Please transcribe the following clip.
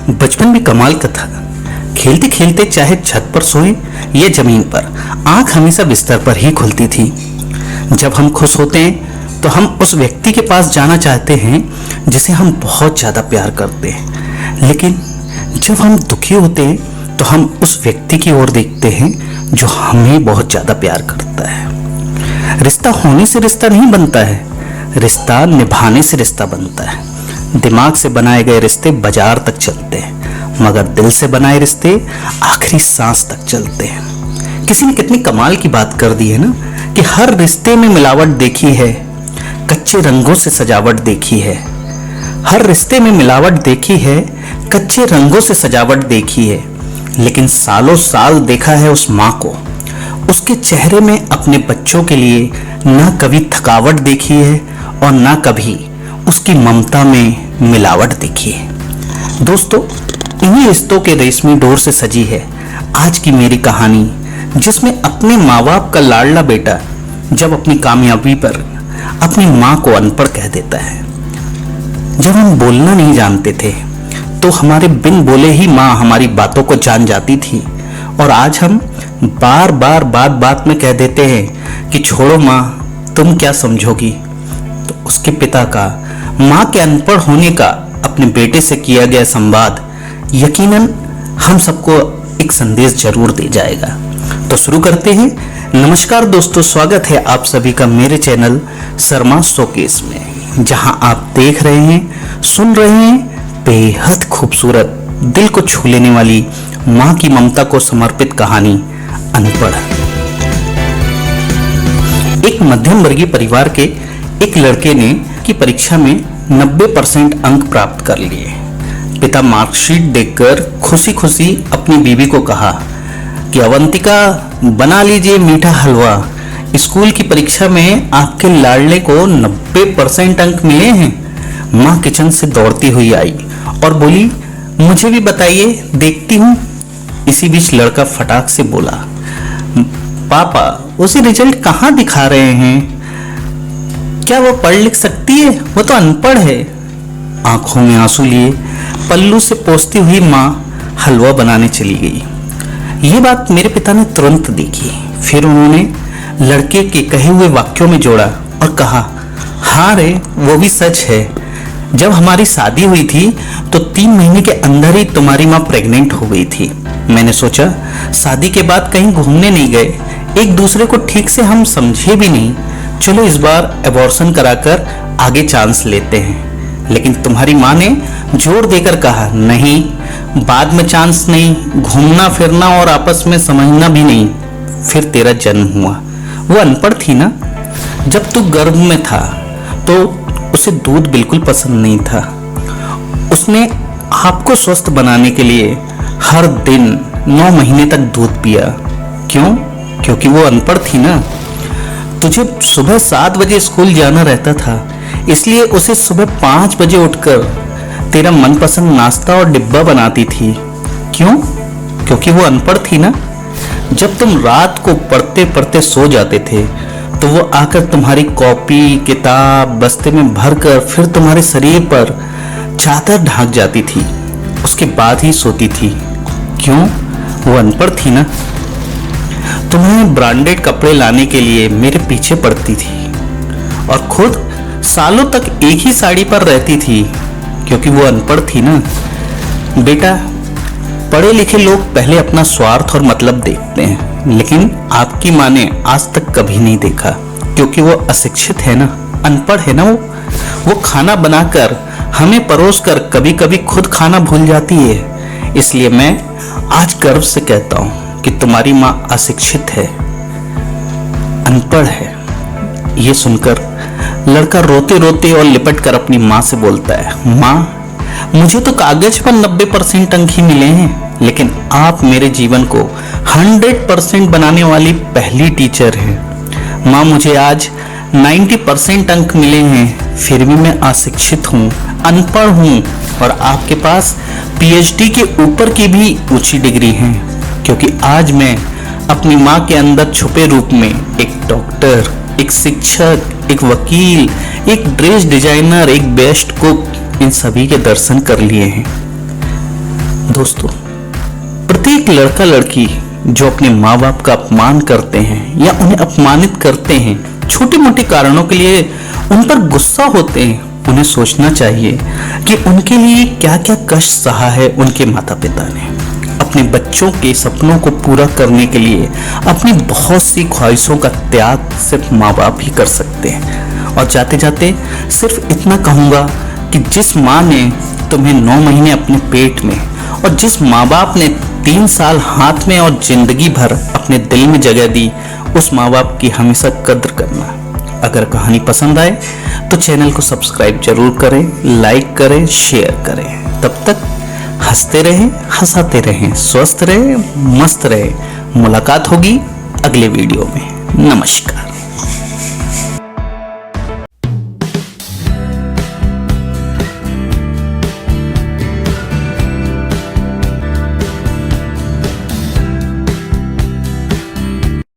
बचपन भी कमाल का था। खेलते खेलते चाहे छत पर सोए या जमीन पर, आंख हमेशा बिस्तर पर ही खुलती थी। जब हम खुश होते हैं तो हम उस व्यक्ति के पास जाना चाहते हैं जिसे हम बहुत ज्यादा प्यार करते हैं, लेकिन जब हम दुखी होते हैं तो हम उस व्यक्ति की ओर देखते हैं जो हमें बहुत ज्यादा प्यार करता है। रिश्ता होने से रिश्ता नहीं बनता है, रिश्ता निभाने से रिश्ता बनता है। दिमाग से बनाए गए रिश्ते बाजार तक चलते हैं, मगर दिल से बनाए रिश्ते आखिरी सांस तक चलते हैं। किसी ने कितनी कमाल की बात कर दी है ना कि हर रिश्ते में मिलावट देखी है, कच्चे रंगों से सजावट देखी है। हर रिश्ते में मिलावट देखी है, कच्चे रंगों से सजावट देखी है, लेकिन सालों साल देखा है उस माँ को, उसके चेहरे में अपने बच्चों के लिए ना कभी थकावट देखी है और ना कभी उसकी ममता में मिलावट देखी है। दोस्तों, इन्हीं रिश्तों के रेशमी डोर से सजी है आज की मेरी कहानी, जिसमें अपने माँ बाप का लाडला बेटा जब अपनी कामयाबी पर अपनी माँ को अनपढ़ कह देता है। जब हम बोलना नहीं जानते थे तो हमारे बिन बोले ही माँ हमारी बातों को जान जाती थी, और आज हम बार बार बात बात में कह देते हैं कि छोड़ो माँ, तुम क्या समझोगी। तो उसके पिता का माँ के अनपढ़ होने का अपने बेटे से किया गया संवाद यकीनन हम सबको एक संदेश जरूर दे जाएगा। तो शुरू करते हैं। नमस्कार दोस्तों, स्वागत है आप सभी का मेरे चैनल शर्मा शोकेस में, जहां आप देख रहे हैं, सुन रहे हैं बेहद खूबसूरत, दिल को छू लेने वाली माँ की ममता को समर्पित कहानी अनपढ़। एक मध्यम वर्गीय परिवार के एक लड़के ने की परीक्षा में 90% अंक प्राप्त कर लिए। पिता मार्कशीट देखकर खुशी खुशी अपनी बीवी को कहा कि अवंतिका, बना लीजिए मीठा हलवा, स्कूल की परीक्षा में आपके लाडले को 90% अंक मिले हैं। माँ किचन से दौड़ती हुई आई और बोली, मुझे भी बताइए, देखती हूँ। इसी बीच लड़का फटाक से बोला, पापा, उसे रिजल्ट कहाँ दिखा रहे हैं? क्या वो पढ़ लिख सकती है? वो तो अनपढ़ है। आंखों में आंसू लिए पल्लू से पोंछती हुई माँ हलवा बनाने चली गई। ये बात मेरे पिता ने तुरंत देखी। फिर उन्होंने लड़के के कहे हुए वाक्यों में जोड़ा और कहा, हाँ रे, वो भी सच है। जब हमारी शादी हुई थी तो 3 महीने के अंदर ही तुम्हारी माँ प्रेग्नेंट हो गई थी। मैंने सोचा शादी के बाद कहीं घूमने नहीं गए, एक दूसरे को ठीक से हम समझे भी नहीं, चलो इस बार अबॉर्शन कराकर आगे चांस लेते हैं। लेकिन तुम्हारी माँ ने जोर देकर कहा, नहीं, बाद में चांस नहीं, घूमना फिरना और आपस में समझना भी नहीं। फिर तेरा जन्म हुआ। वो अनपढ़ थी ना, जब तू गर्भ में था तो उसे दूध बिल्कुल पसंद नहीं था। उसने आपको स्वस्थ बनाने के लिए हर दिन 9 महीने तक दूध पिया। क्यों? क्योंकि वो अनपढ़ थी ना। तुझे सुबह 7 बजे स्कूल जाना रहता था, इसलिए उसे सुबह 5 बजे उठकर तेरा मनपसंद नाश्ता और डिब्बा बनाती थी। क्यों? क्योंकि वो अनपढ़ थी ना। जब तुम रात को पढ़ते पढ़ते सो जाते थे तो वो आकर तुम्हारी कॉपी, किताब बस्ते में भरकर फिर तुम्हारे शरीर पर चादर ढांक जाती थी, उसके बाद ही सोती थी। क्यों? वो अनपढ़ थी ना। तुम्हें ब्रांडेड कपड़े लाने के लिए मेरे पीछे पड़ती थी और खुद सालों तक एक ही साड़ी पर रहती थी, क्योंकि वो अनपढ़ थी ना। बेटा, पढ़े लिखे लोग पहले अपना स्वार्थ और मतलब देखते हैं, लेकिन आपकी माँ ने आज तक कभी नहीं देखा, क्योंकि वो अशिक्षित है ना, अनपढ़ है ना। वो खाना बनाकर हमें परोसकर कभी कभी खुद खाना भूल जाती है। इसलिए मैं आज गर्व से कहता हूँ कि तुम्हारी माँ अशिक्षित है, अनपढ़ है। ये सुनकर लड़का रोते रोते और लिपट कर अपनी माँ से बोलता है, माँ, मुझे तो कागज पर 90% अंक ही मिले हैं, लेकिन आप मेरे जीवन को 100% बनाने वाली पहली टीचर हैं। माँ, मुझे आज 90% अंक मिले हैं, फिर भी मैं अशिक्षित हूँ, अनपढ़ हूँ, और आपके पास PhD के ऊपर की भी ऊंची डिग्री है, क्योंकि आज मैं अपनी माँ के अंदर छुपे रूप में एक डॉक्टर, एक शिक्षक, एक वकील, एक ड्रेस डिजाइनर, एक बेस्ट कुक, इन सभी के दर्शन कर लिए हैं। दोस्तों, प्रत्येक लड़का लड़की जो अपने माँ बाप का अपमान करते हैं या उन्हें अपमानित करते हैं, छोटे मोटे कारणों के लिए उन पर गुस्सा होते हैं, उन्हें सोचना चाहिए कि उनके लिए क्या क्या कष्ट सहा है उनके माता पिता ने। अपने बच्चों के सपनों को पूरा करने के लिए अपनी बहुत सी ख्वाहिशों का त्याग सिर्फ माँ बाप ही कर सकते हैं। और जाते जाते सिर्फ इतना कहूँगा कि जिस माँ ने तुम्हें 9 महीने अपने पेट में और जिस माँ बाप ने 3 साल हाथ में और जिंदगी भर अपने दिल में जगह दी, उस माँ बाप की हमेशा कद्र करना। अगर कहानी पसंद आए तो चैनल को सब्सक्राइब जरूर करें, लाइक करें, शेयर करें। तब तक हंसते रहें, हंसाते रहें, स्वस्थ रहें, मस्त रहें। मुलाकात होगी अगले वीडियो में। नमस्कार।